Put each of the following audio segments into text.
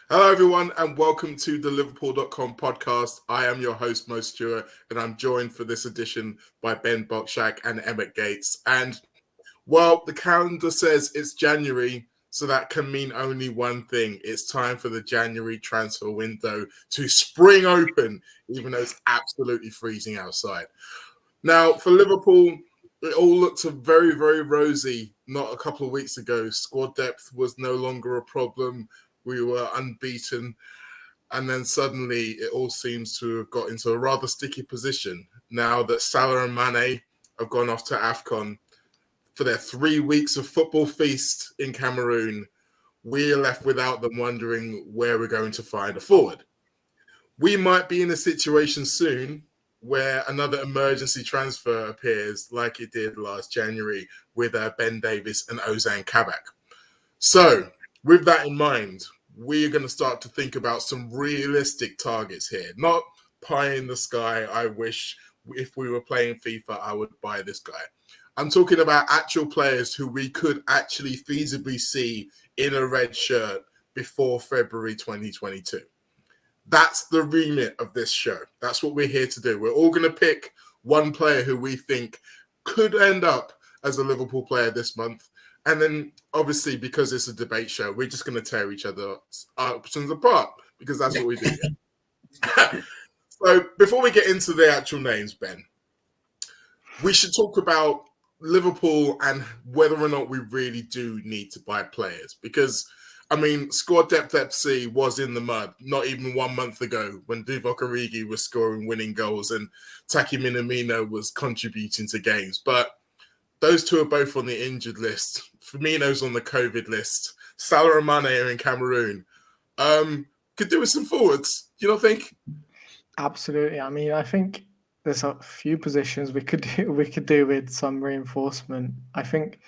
Hello, everyone, and welcome to the Liverpool.com podcast. I am your host, Mo Stewart, and I'm joined for this edition by Ben Bocsak and Emmet Gates. And, well, the calendar says it's January, so that can mean only one thing. It's time for the January transfer window to spring open, even though it's absolutely freezing outside. Now, for Liverpool, it all looked very, very rosy not a couple of weeks ago. Squad depth was no longer a problem. We were unbeaten. And then suddenly it all seems to have got into a rather sticky position now that Salah and Mane have gone off to AFCON for their 3 weeks of football feast in Cameroon. We're left without them, wondering where we're going to find a forward. We might be in a situation soon where another emergency transfer appears like it did last January with Ben Davies and Ozan Kabak. So, with that in mind, we're going to start to think about some realistic targets here. Not pie in the sky, I wish if we were playing FIFA, I would buy this guy. I'm talking about actual players who we could actually feasibly see in a red shirt before February 2022. That's the remit of this show. That's what we're here to do. We're all going to pick one player who we think could end up as a Liverpool player this month. And then, obviously, because it's a debate show, we're just going to tear each other's options apart because that's what we do here. So, before we get into the actual names, Ben, we should talk about Liverpool and whether or not we really do need to buy players. Because, I mean, squad depth FC was in the mud not even 1 month ago when Divock Origi was scoring winning goals and Taki Minamino was contributing to games. But those two are both on the injured list. Firmino's on the COVID list. Salah and Mane are in Cameroon. Could do with some forwards. You don't think? Absolutely. I mean, I think there's a few positions we could do with some reinforcement. I think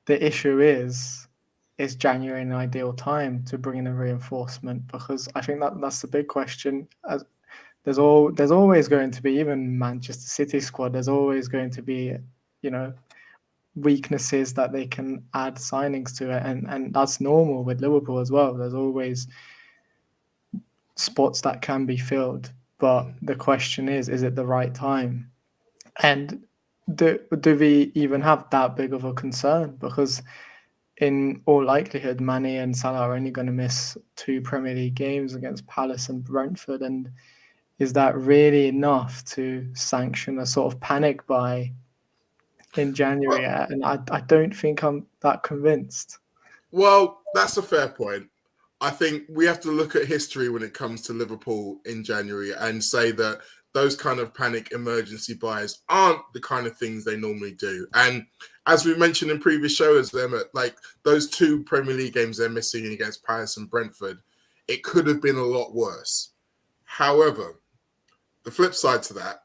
the issue is January an ideal time to bring in a reinforcement? Because I think that's the big question. There's always going to be, even Manchester City squad, there's always going to be, weaknesses that they can add signings to it, and that's normal with Liverpool as well. There's always spots that can be filled, but the question is it the right time? And do we even have that big of a concern? Because in all likelihood, Mane and Salah are only going to miss 2 Premier League games against Palace and Brentford, and is that really enough to sanction a sort of panic buy in January? And I don't think I'm that convinced. Well, that's a fair point. I think we have to look at history when it comes to Liverpool in January and say that those kind of panic emergency buys aren't the kind of things they normally do. And as we mentioned in previous shows, Emmet, like those 2 Premier League games they're missing against Palace and Brentford, it could have been a lot worse. However, the flip side to that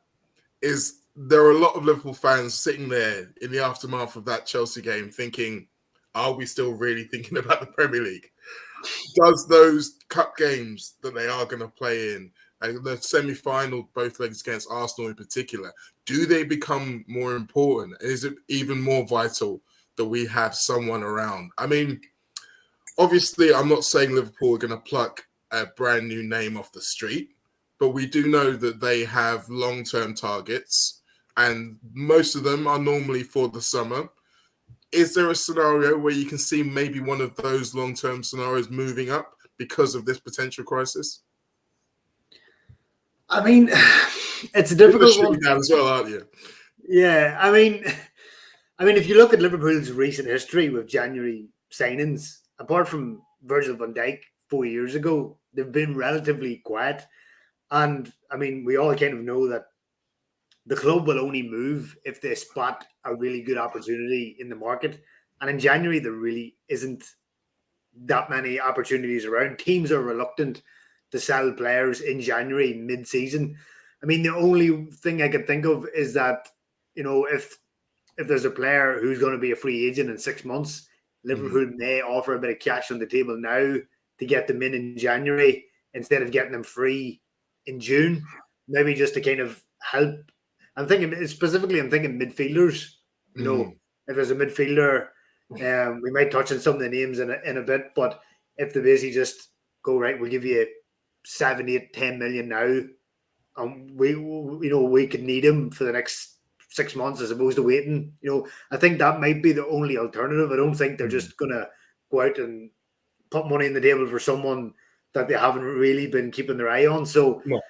is there are a lot of Liverpool fans sitting there in the aftermath of that Chelsea game thinking, are we still really thinking about the Premier League? Does those cup games that they are going to play in, the semi-final, both legs against Arsenal in particular, do they become more important? Is it even more vital that we have someone around? I mean, obviously, I'm not saying Liverpool are going to pluck a brand new name off the street, but we do know that they have long-term targets, and most of them are normally for the summer. Is there a scenario where you can see maybe one of those long-term scenarios moving up because of this potential crisis? I mean, it's a difficult one. You're down as well, aren't you? Yeah, I mean, if you look at Liverpool's recent history with January signings, apart from Virgil van Dijk 4 years ago, they've been relatively quiet. And I mean, we all kind of know that the club will only move if they spot a really good opportunity in the market. And in January, there really isn't that many opportunities around. Teams are reluctant to sell players in January mid-season. I mean, the only thing I can think of is that, if there's a player who's going to be a free agent in 6 months, Liverpool may offer a bit of cash on the table now to get them in January instead of getting them free in June, maybe just to kind of help. I'm thinking midfielders. If there's a midfielder, we might touch on some of the names in a bit, but if they basically just go, right, we'll give you 7, 8, 10 million now, and we could need him for the next 6 months as opposed to waiting. I think that might be the only alternative. I don't think they're just gonna go out and put money on the table for someone that they haven't really been keeping their eye on. So, No.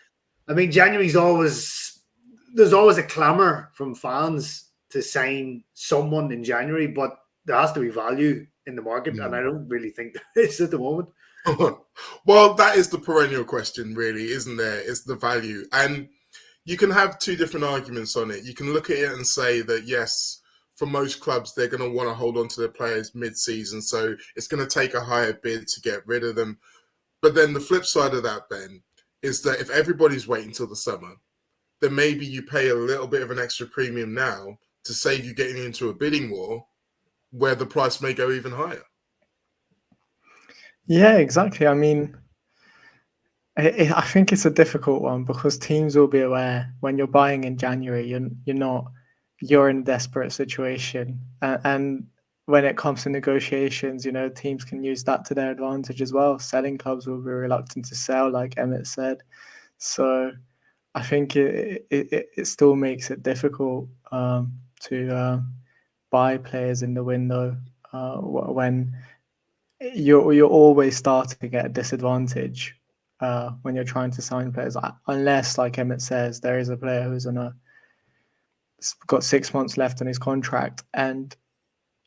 I mean, there's always a clamour from fans to sign someone in January, but there has to be value in the market, and I don't really think there is at the moment. Well, that is the perennial question, really, isn't there? It's the value. And you can have two different arguments on it. You can look at it and say that, yes, for most clubs, they're going to want to hold on to their players mid-season, so it's going to take a higher bid to get rid of them. But then the flip side of that, Ben, is that if everybody's waiting till the summer, then maybe you pay a little bit of an extra premium now to save you getting into a bidding war where the price may go even higher. Yeah, exactly. I mean, I think it's a difficult one because teams will be aware when you're buying in January, you're in a desperate situation, and when it comes to negotiations, teams can use that to their advantage as well. Selling clubs will be reluctant to sell, like Emmet said. So I think it still makes it difficult to buy players in the window when you're always starting at a disadvantage when you're trying to sign players, unless, like Emmet says, there is a player who's got 6 months left on his contract, and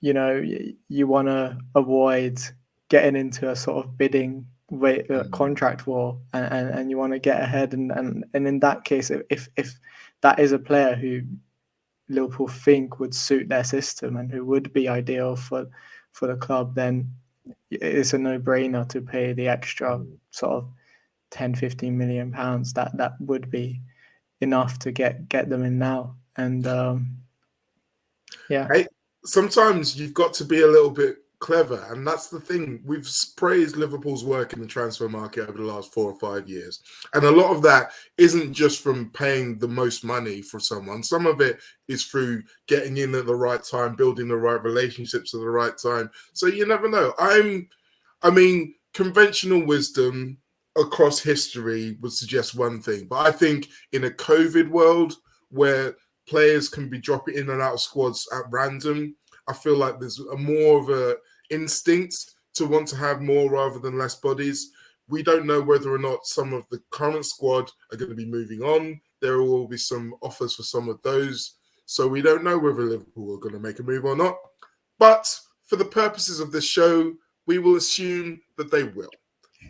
you want to avoid getting into a sort of bidding contract war, and you want to get ahead, and in that case, if that is a player who Liverpool think would suit their system and who would be ideal for the club, then it's a no-brainer to pay the extra sort of 10-15 million pounds. That would be enough to get them in now. And yeah, hey, sometimes you've got to be a little bit clever, and that's the thing. We've praised Liverpool's work in the transfer market over the last 4 or 5 years, and a lot of that isn't just from paying the most money for someone. Some of it is through getting in at the right time, building the right relationships at the right time. So you never know. I mean, conventional wisdom across history would suggest one thing, but I think in a COVID world where players can be dropping in and out of squads at random, I feel like there's a more of a instinct to want to have more rather than less bodies. We don't know whether or not some of the current squad are going to be moving on. There will be some offers for some of those. So we don't know whether Liverpool are going to make a move or not. But for the purposes of this show, we will assume that they will.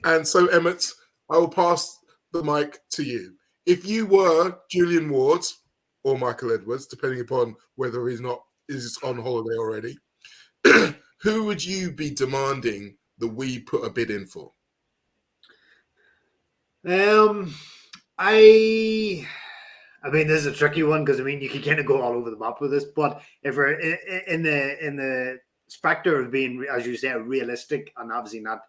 And so, Emmet, I will pass the mic to you. If you were Julian Ward or Michael Edwards, depending upon whether he's on holiday already, who would you be demanding that we put a bid in for? I mean, this is a tricky one because you can kind of go all over the map with this. But if we're in the specter of being, as you say, realistic and obviously not,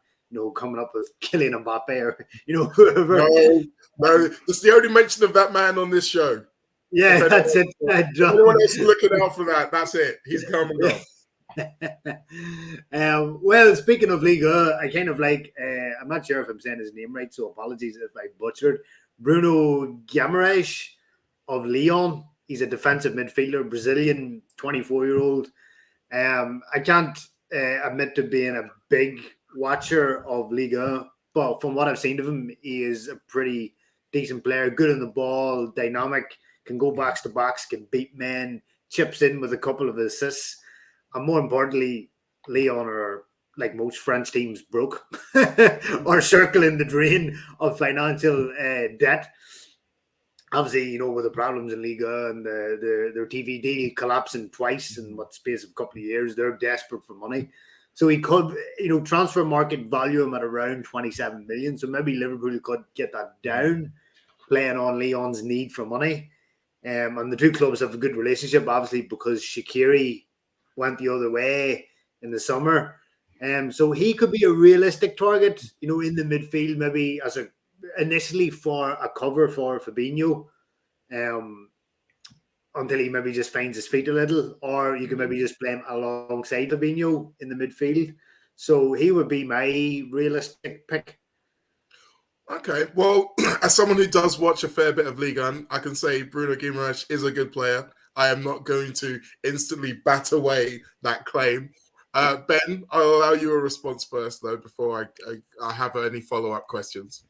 coming up with Kylian Mbappe or whoever. No, that's the only mention of that man on this show. Yeah, that's it. Everyone else is looking out for that. That's it. He's come and gone. Well, speaking of Liga, I kind of like, I'm not sure if I'm saying his name right, so apologies if I butchered. Bruno Guimaraes of Lyon. He's a defensive midfielder, Brazilian, 24-year-old. I can't admit to being a big watcher of Liga, but from what I've seen of him, he is a pretty decent player, good on the ball, dynamic, can go backs to backs, can beat men, chips in with a couple of assists. And more importantly, Lyon are, like most French teams, broke or circling the drain of financial debt. Obviously, with the problems in Liga and their TV deal collapsing twice in what space of a couple of years, they're desperate for money. So he could, transfer market value him at around 27 million. So maybe Liverpool could get that down, playing on Lyon's need for money. And the two clubs have a good relationship, obviously, because Shaqiri went the other way in the summer. So he could be a realistic target, in the midfield, maybe initially for a cover for Fabinho, until he maybe just finds his feet a little, or you can maybe just play him alongside Fabinho in the midfield. So he would be my realistic pick. Okay, well, as someone who does watch a fair bit of Ligue 1, I can say Bruno Guimaraes is a good player. I am not going to instantly bat away that claim. Ben, I'll allow you a response first, though, before I have any follow-up questions.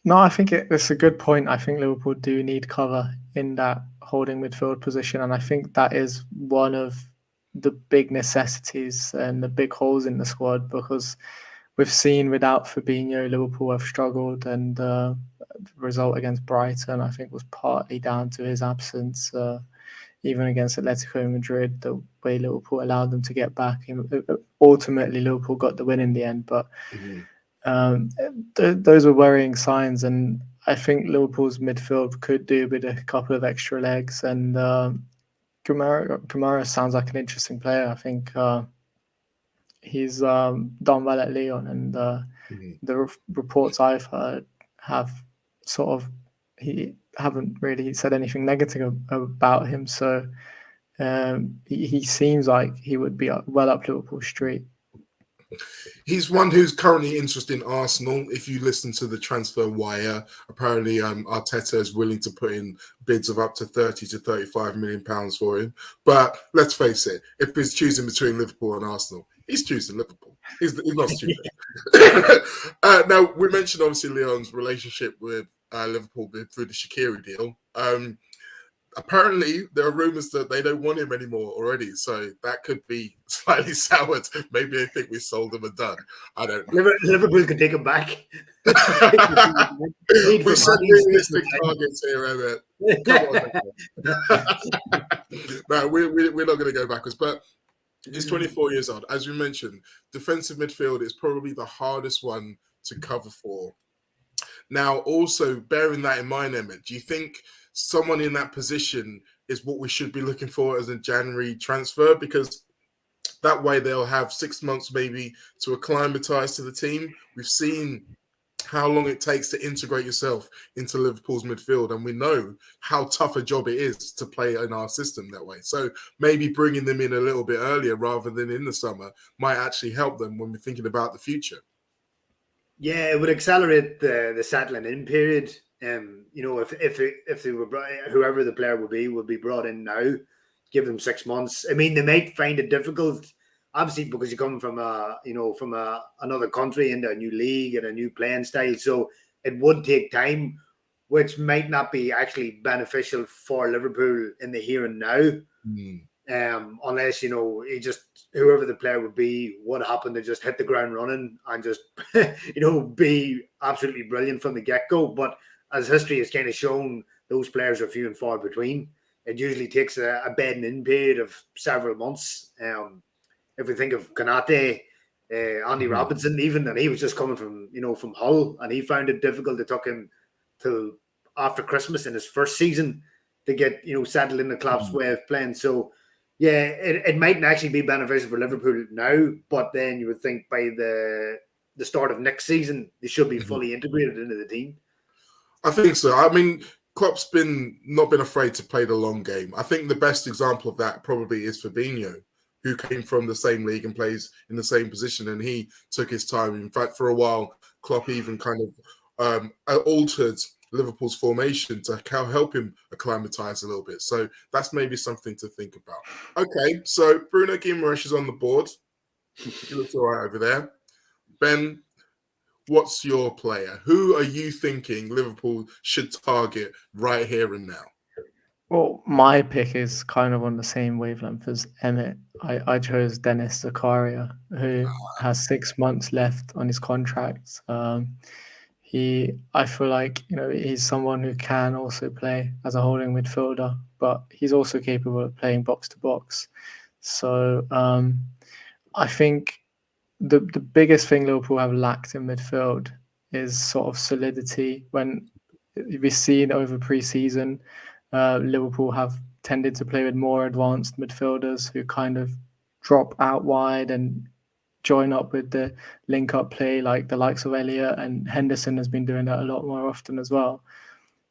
No, I think it's a good point. I think Liverpool do need cover in that holding midfield position, and I think that is one of the big necessities and the big holes in the squad, because we've seen without Fabinho, Liverpool have struggled, and the result against Brighton, I think, was partly down to his absence. Even against Atletico Madrid, the way Liverpool allowed them to get back. Ultimately, Liverpool got the win in the end, but those were worrying signs, and I think Liverpool's midfield could do with a couple of extra legs. And Guimarães sounds like an interesting player. I think he's done well at Lyon, and the reports I've heard have sort of he haven't really said anything negative about him. So he seems like he would be well up Liverpool Street. He's one who's currently interested in Arsenal. If you listen to the transfer wire, apparently Arteta is willing to put in bids of up to 30 to 35 million pounds for him. But let's face it, if he's choosing between Liverpool and Arsenal, he's choosing Liverpool. He's not stupid. Now, we mentioned obviously Lyon's relationship with Liverpool through the Shaqiri deal. Apparently, there are rumours that they don't want him anymore already, so that could be slightly soured. Maybe they think we sold him and done. I don't know. Liverpool could take him back. We set realistic targets here, Emmet. Come on. No, we're not going to go backwards, but he's 24 years old. As we mentioned, defensive midfield is probably the hardest one to cover for. Now, also, bearing that in mind, Emmet, do you think someone in that position is what we should be looking for as a January transfer? Because that way they'll have 6 months maybe to acclimatise to the team. We've seen how long it takes to integrate yourself into Liverpool's midfield, and we know how tough a job it is to play in our system that way. So maybe bringing them in a little bit earlier rather than in the summer might actually help them when we're thinking about the future. Yeah, it would accelerate the settling in period. If they were whoever the player would be brought in now, give them 6 months. I mean, they might find it difficult, obviously, because you're coming from another country into a new league and a new playing style. So it would take time, which might not be actually beneficial for Liverpool in the here and now. Unless whoever the player would be would happen to just hit the ground running and just be absolutely brilliant from the get-go. But as history has kind of shown, those players are few and far between. It usually takes a bedding in period of several months. If we think of Konate, Andy Robinson, even, and he was just coming from Hull, and he found it difficult. It took him till after Christmas in his first season to get settled in the club's way of playing. So yeah, it mightn't actually be beneficial for Liverpool now, but then you would think by the start of next season they should be fully integrated into the team. I think so. I mean, Klopp's not been afraid to play the long game. I think the best example of that probably is Fabinho, who came from the same league and plays in the same position, and he took his time. In fact, for a while, Klopp even kind of altered Liverpool's formation to help him acclimatise a little bit. So that's maybe something to think about. Okay, so Bruno Guimarães is on the board. He looks all right over there. Ben, what's your player? Who are you thinking Liverpool should target right here and now? Well, my pick is kind of on the same wavelength as Emmet. I chose Denis Zakaria, who has 6 months left on his contract. I feel like he's someone who can also play as a holding midfielder, but he's also capable of playing box to box. So I think the biggest thing Liverpool have lacked in midfield is sort of solidity. When we've seen over pre-season, Liverpool have tended to play with more advanced midfielders who kind of drop out wide and join up with the link-up play, like the likes of Elliott, and Henderson has been doing that a lot more often as well.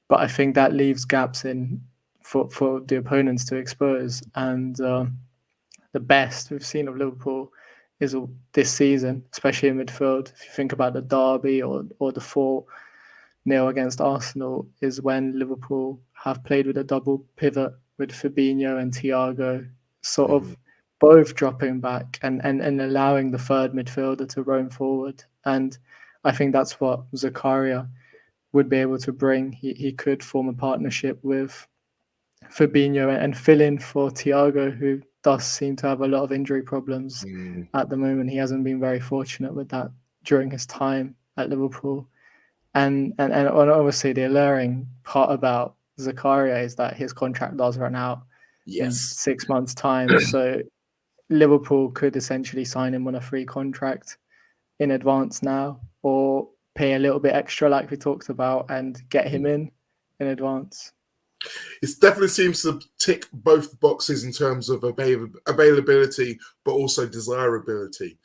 But I think that leaves gaps in for the opponents to expose. And the best we've seen of Liverpool is this season, especially in midfield. If you think about the derby or the four 0 against Arsenal is when Liverpool have played with a double pivot with Fabinho and Thiago, sort of both dropping back and allowing the third midfielder to roam forward. And I think that's what Zakaria would be able to bring. He could form a partnership with Fabinho and fill in for Thiago, who does seem to have a lot of injury problems at the moment. He hasn't been very fortunate with that during his time at Liverpool. And obviously the alluring part about Zakaria is that his contract does run out in 6 months' time. So Liverpool could essentially sign him on a free contract in advance now, or pay a little bit extra like we talked about and get him in advance. It definitely seems to tick both boxes in terms of availability, but also desirability.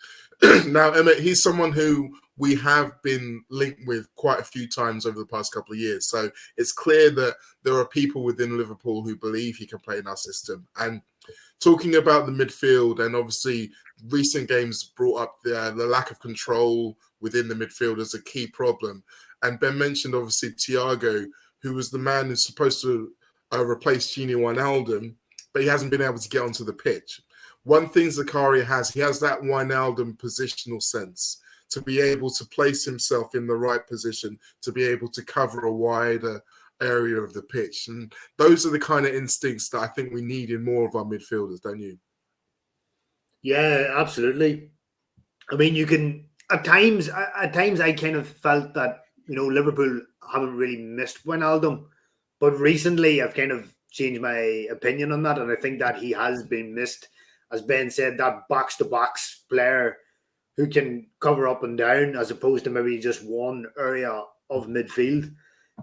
Now, Emmet, he's someone who we have been linked with quite a few times over the past couple of years. So it's clear that there are people within Liverpool who believe he can play in our system. And talking about the midfield, and obviously recent games brought up the lack of control within the midfield as a key problem. And Ben mentioned, obviously, Thiago, who was the man who's supposed to replace Gini Wijnaldum, but he hasn't been able to get onto the pitch. One thing Zakaria has, he has that Wijnaldum positional sense to be able to place himself in the right position, to be able to cover a wider area of the pitch. And those are the kind of instincts that I think we need in more of our midfielders, don't you? Yeah, absolutely. I mean, you can at times I kind of felt that, you know, Liverpool haven't really missed Wijnaldum, but recently I've kind of changed my opinion on that, and I think that he has been missed. As Ben said, that box-to-box player who can cover up and down as opposed to maybe just one area of midfield.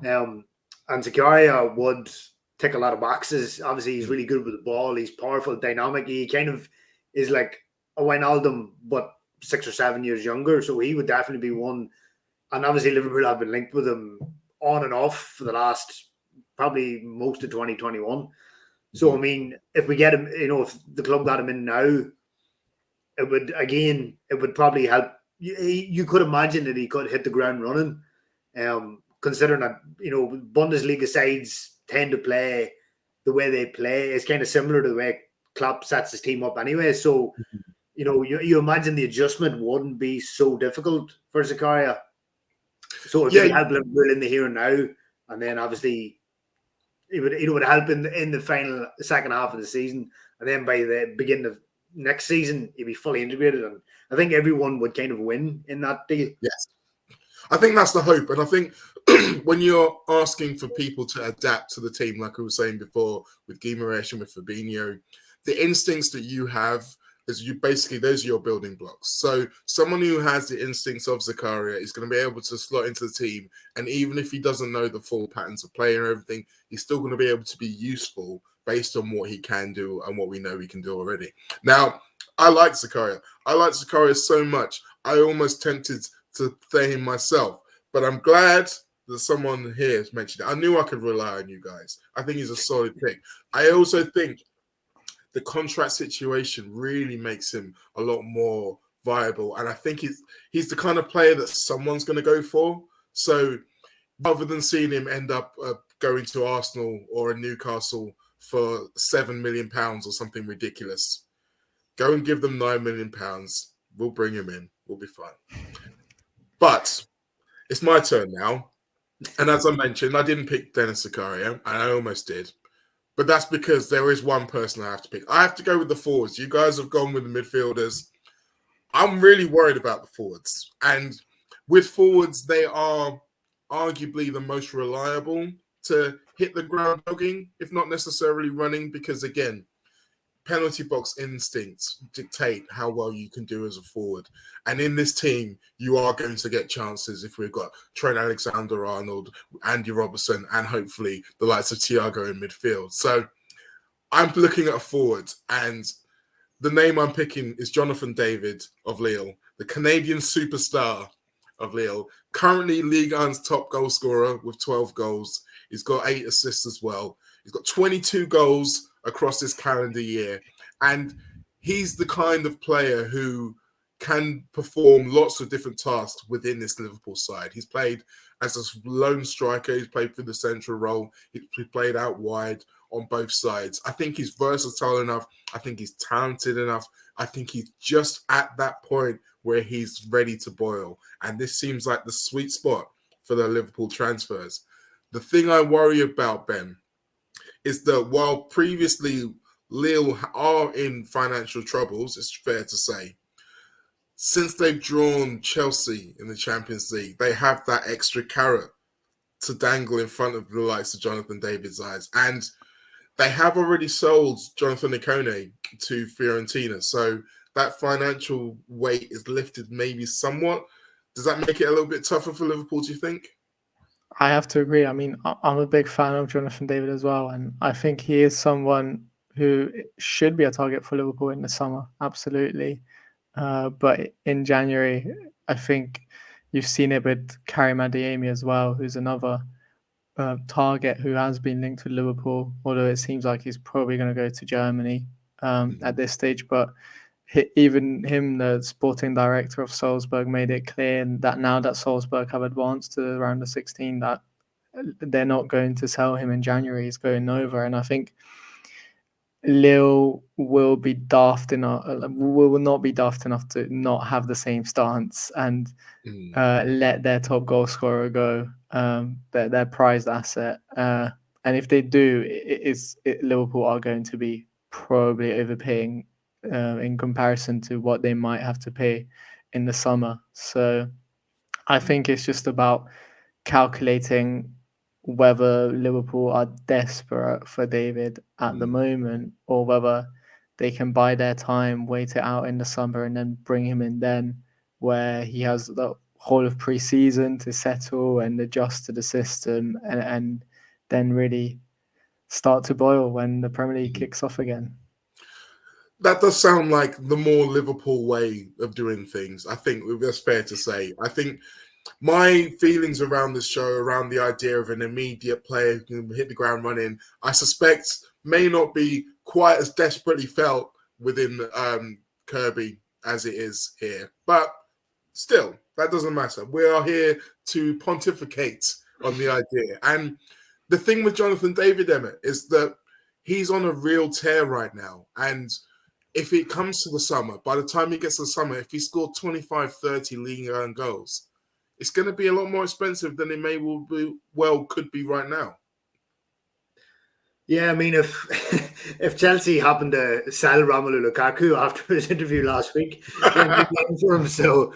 And Zakaria would tick a lot of boxes. Obviously, he's really good with the ball. He's powerful, dynamic. He kind of is like a Wijnaldum, but 6 or 7 years younger. So he would definitely be one. And obviously, Liverpool have been linked with him on and off for the last probably most of 2021. So, I mean, if we get him, you know, if the club got him in now, it would probably help. You could imagine that he could hit the ground running, considering that, you know, Bundesliga sides tend to play the way they play. It's kind of similar to the way Klopp sets his team up anyway. So, you know, you imagine the adjustment wouldn't be so difficult for Zakaria. So if you help Liverpool in the here and now, and then obviously it would help in the second half of the season, and then by the beginning of next season, he'd be fully integrated, and I think everyone would kind of win in that deal. Yes, I think that's the hope, and I think when you're asking for people to adapt to the team, like I was saying before, with Guimarães and with Fabinho, the instincts that you have is those are your building blocks. So someone who has the instincts of Zakaria is going to be able to slot into the team, and even if he doesn't know the full patterns of play and everything, he's still going to be able to be useful based on what he can do and what we know he can do already. Now, I like Zakaria. I like Zakaria so much, I almost tempted to say him myself, but I'm glad that someone here has mentioned it. I knew I could rely on you guys. I think he's a solid pick. I also think the contract situation really makes him a lot more viable. And I think he's the kind of player that someone's going to go for. So rather than seeing him end up going to Arsenal or a Newcastle for £7 million or something ridiculous, go and give them £9 million. We'll bring him in. We'll be fine. But it's my turn now. And as I mentioned, I didn't pick Denis Zakaria, and I almost did. But that's because there is one person I have to pick. I have to go with the forwards. You guys have gone with the midfielders. I'm really worried about the forwards. And with forwards, they are arguably the most reliable to hit the ground jogging, if not necessarily running, because, again, penalty box instincts dictate how well you can do as a forward. And in this team, you are going to get chances if we've got Trent Alexander-Arnold, Andy Robertson, and hopefully the likes of Thiago in midfield. So I'm looking at a forward, and the name I'm picking is Jonathan David of Lille, the Canadian superstar of Lille, currently Ligue 1's top goal scorer with 12 goals. He's got 8 assists as well. He's got 22 goals across this calendar year. And he's the kind of player who can perform lots of different tasks within this Liverpool side. He's played as a lone striker. He's played through the central role. He's played out wide on both sides. I think he's versatile enough. I think he's talented enough. I think he's just at that point where he's ready to boil. And this seems like the sweet spot for the Liverpool transfers. The thing I worry about, Ben, is that while previously Lille are in financial troubles, it's fair to say, since they've drawn Chelsea in the Champions League, they have that extra carrot to dangle in front of the likes of Jonathan David's eyes. And they have already sold Jonathan Nicone to Fiorentina. So that financial weight is lifted maybe somewhat. Does that make it a little bit tougher for Liverpool, do you think? I have to agree. I mean, I'm a big fan of Jonathan David as well. And I think he is someone who should be a target for Liverpool in the summer. Absolutely. But in January, I think you've seen it with Karim Adeyemi as well, who's another target who has been linked with Liverpool, although it seems like he's probably going to go to Germany at this stage. But even him, the sporting director of Salzburg, made it clear that now that Salzburg have advanced to the round of 16, that they're not going to sell him in January. He's going over. And I think Lille will be daft enough, will not be daft enough to not have the same stance and let their top goal scorer go, their prized asset. And if they do, Liverpool are going to be probably overpaying in comparison to what they might have to pay in the summer. So I think it's just about calculating whether Liverpool are desperate for David at the moment or whether they can buy their time, wait it out in the summer and then bring him in then, where he has the whole of pre-season to settle and adjust to the system and then really start to boil when the Premier League kicks off again. That does sound like the more Liverpool way of doing things. I think that's fair to say. I think my feelings around this show, around the idea of an immediate player who can hit the ground running, I suspect may not be quite as desperately felt within Kirby as it is here. But still, that doesn't matter. We are here to pontificate on the idea. And the thing with Jonathan David, Emmet, is that he's on a real tear right now. And if it comes to the summer, by the time he gets to the summer, if he scored 25, 30 league goals, it's going to be a lot more expensive than it may could be right now. Yeah, I mean, if Chelsea happened to sell Romelu Lukaku after his interview last week, for him, so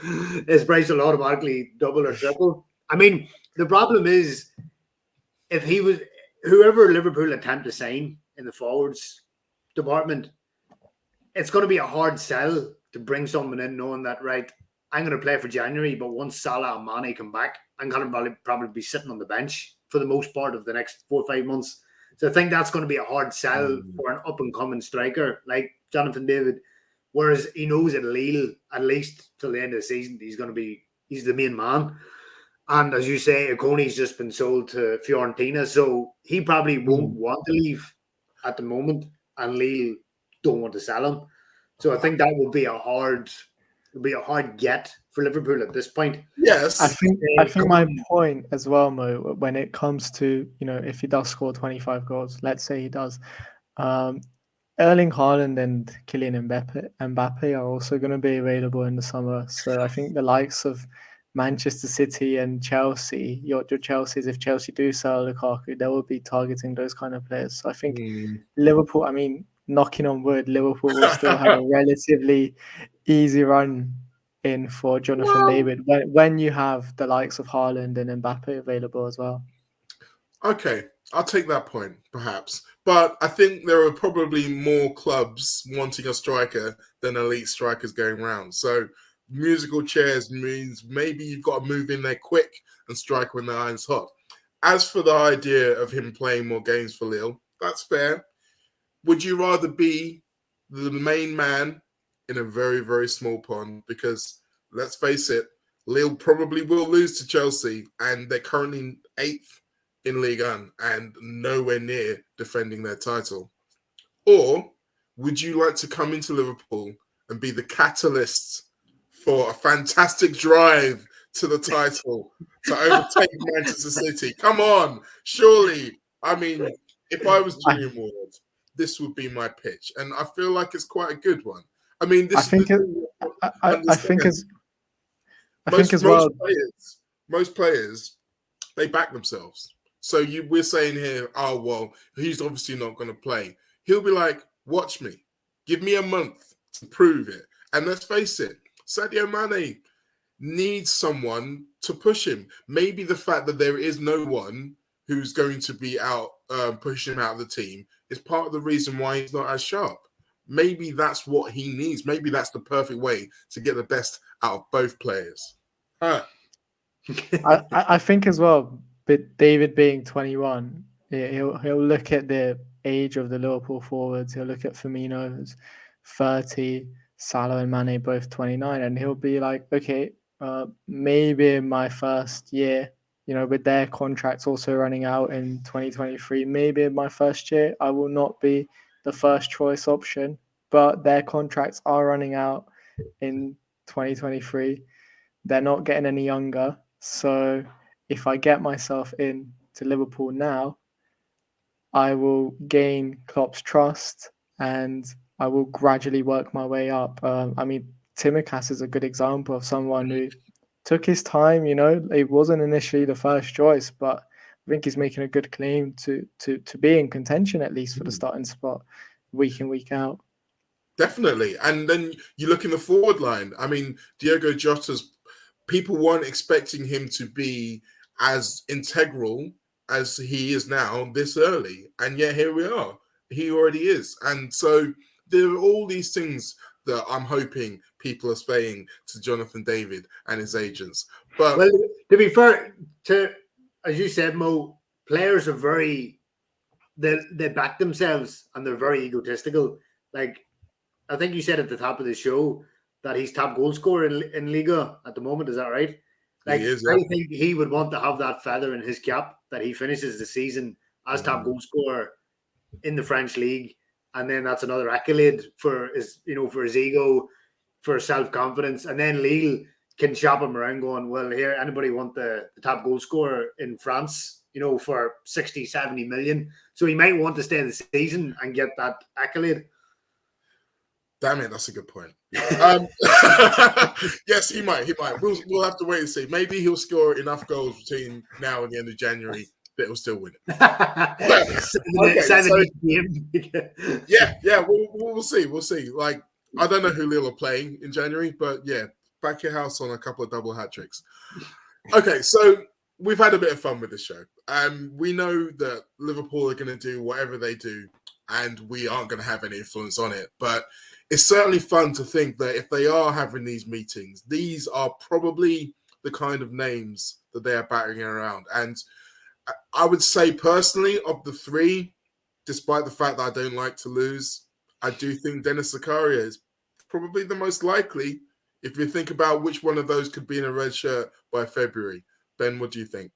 his price will automatically double or triple. I mean, the problem is if he was whoever Liverpool attempt to sign in the forwards department, it's going to be a hard sell to bring someone in knowing that, right, I'm going to play for January, but once Salah and Mane come back, I'm going to probably be sitting on the bench for the most part of the next 4 or 5 months. So I think that's going to be a hard sell for an up-and-coming striker like Jonathan David, whereas he knows at Lille, at least till the end of the season, he's the main man. And as you say, Nicone's just been sold to Fiorentina, so he probably won't want to leave at the moment, and Lille don't want to sell him. So I think that will be a hard get for Liverpool at this point. Yes. I think my point as well, Mo, when it comes to, if he does score 25 goals, let's say he does, Erling Haaland and Kylian Mbappe are also going to be available in the summer. So I think the likes of Manchester City and Chelsea, your Chelsea's, if Chelsea do sell Lukaku, they will be targeting those kind of players. So I think Liverpool, I mean, knocking on wood, Liverpool will still have a relatively easy run in for Jonathan David when you have the likes of Haaland and Mbappe available as well. Okay, I'll take that point, perhaps. But I think there are probably more clubs wanting a striker than elite strikers going around. So musical chairs means maybe you've got to move in there quick and strike when the iron's hot. As for the idea of him playing more games for Lille, that's fair. Would you rather be the main man in a very, very small pond? Because let's face it, Lille probably will lose to Chelsea, and they're currently 8th in Ligue 1 and nowhere near defending their title. Or would you like to come into Liverpool and be the catalyst for a fantastic drive to the title to overtake Manchester City. Come on, surely. I mean, if I was Julian Ward, this would be my pitch, and I feel like it's quite a good one. I mean, this I think as well. Most players, they back themselves. So we're saying here, oh well, he's obviously not going to play. He'll be like, watch me, give me a month to prove it. And let's face it, Sadio Mane needs someone to push him. Maybe the fact that there is no one who's going to be out pushing him out of the team is part of the reason why he's not as sharp. Maybe that's what he needs. Maybe that's the perfect way to get the best out of both players. I think as well, but David being 21, he'll look at the age of the Liverpool forwards. He'll look at Firmino, who's 30, Salah and Mane both 29, and he'll be like, okay, maybe in my first year, with their contracts also running out in 2023, maybe in my first year, I will not be the first choice option, but their contracts are running out in 2023. They're not getting any younger. So if I get myself in to Liverpool now, I will gain Klopp's trust and I will gradually work my way up. Tsimikas is a good example of someone who took his time. It wasn't initially the first choice, but I think he's making a good claim to be in contention, at least for the starting spot, week in, week out. Definitely. And then you look in the forward line. I mean, Diogo Jota's, people weren't expecting him to be as integral as he is now this early. And yet here we are. He already is. And so there are all these things that I'm hoping people are saying to Jonathan David and his agents. But well, to be fair, as you said, Mo, players are they back themselves and they're very egotistical. Like, I think you said at the top of the show that he's top goal scorer in Liga at the moment. Is that right? Like, I think he would want to have that feather in his cap that he finishes the season as top goal scorer in the French league, and then that's another accolade for his, for his ego, for self-confidence, and then Lille can shop him around, going, well, here, anybody want the top goal scorer in France, for 60, 70 million? So he might want to stay the season and get that accolade. Damn it, that's a good point. Yes, he might. We'll have to wait and see. Maybe he'll score enough goals between now and the end of January that he'll still win it. We'll see. We'll see. Like, I don't know who Lille are playing in January, but yeah, back your house on a couple of double hat tricks. Okay, so we've had a bit of fun with this show. We know that Liverpool are going to do whatever they do, and we aren't going to have any influence on it, but it's certainly fun to think that if they are having these meetings, these are probably the kind of names that they are battering around. And I would say personally, of the three, despite the fact that I don't like to lose, I do think Denis Zakaria is probably the most likely if you think about which one of those could be in a red shirt by February. Ben, what do you think?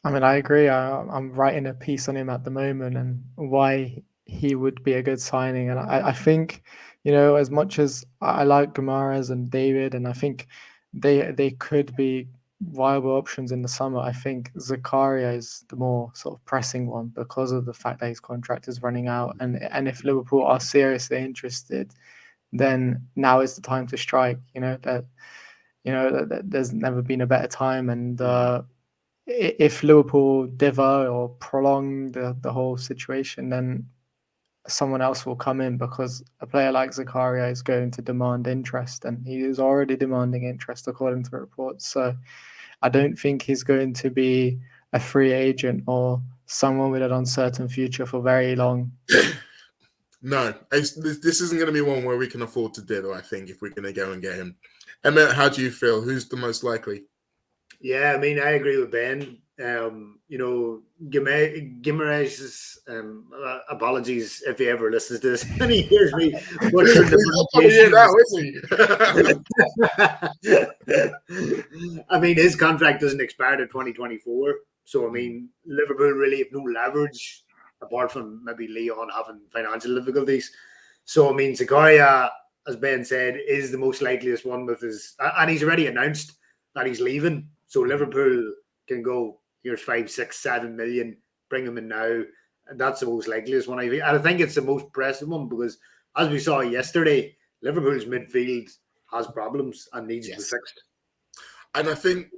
I mean, I agree. I'm writing a piece on him at the moment and why he would be a good signing. And I think, as much as I like Guimaraes and David, and I think they could be viable options in the summer, I think Zakaria is the more sort of pressing one because of the fact that his contract is running out. And if Liverpool are seriously interested, then now is the time to strike. That there's never been a better time. And if Liverpool divert or prolong the whole situation, then someone else will come in because a player like Zakaria is going to demand interest, and he is already demanding interest according to reports. So I don't think he's going to be a free agent or someone with an uncertain future for very long. No, this isn't going to be one where we can afford to diddle, I think, if we're going to go and get him. Emmet, how do you feel? Who's the most likely? Yeah, I mean, I agree with Ben. Guimarães, apologies if he ever listens to this and he hears me. He's not coming here now, is he? I mean, his contract doesn't expire to 2024. So, I mean, Liverpool really have no leverage apart from maybe Lyon having financial difficulties. So, I mean, Zakaria, as Ben said, is the most likeliest one with his, and he's already announced that he's leaving. So Liverpool can go, here's 5, 6, 7 million, bring him in now. And that's the most likeliest one. And I think it's the most pressing one because, as we saw yesterday, Liverpool's midfield has problems and needs to be fixed. And I think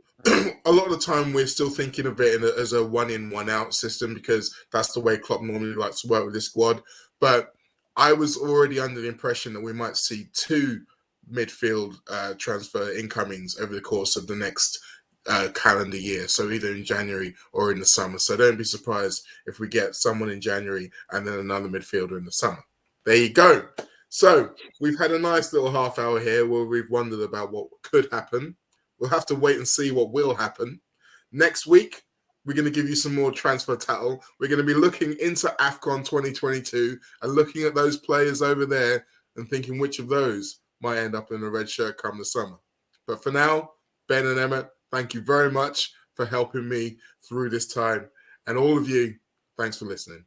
a lot of the time we're still thinking of it as a one-in, one-out system because that's the way Klopp normally likes to work with this squad. But I was already under the impression that we might see 2 midfield transfer incomings over the course of the next calendar year, so either in January or in the summer. So don't be surprised if we get someone in January and then another midfielder in the summer. There you go. So we've had a nice little half hour here where we've wondered about what could happen. We'll have to wait and see what will happen. Next week, we're going to give you some more transfer tattle. We're going to be looking into AFCON 2022 and looking at those players over there and thinking which of those might end up in a red shirt come the summer. But for now, Ben and Emmet, thank you very much for helping me through this time. And all of you, thanks for listening.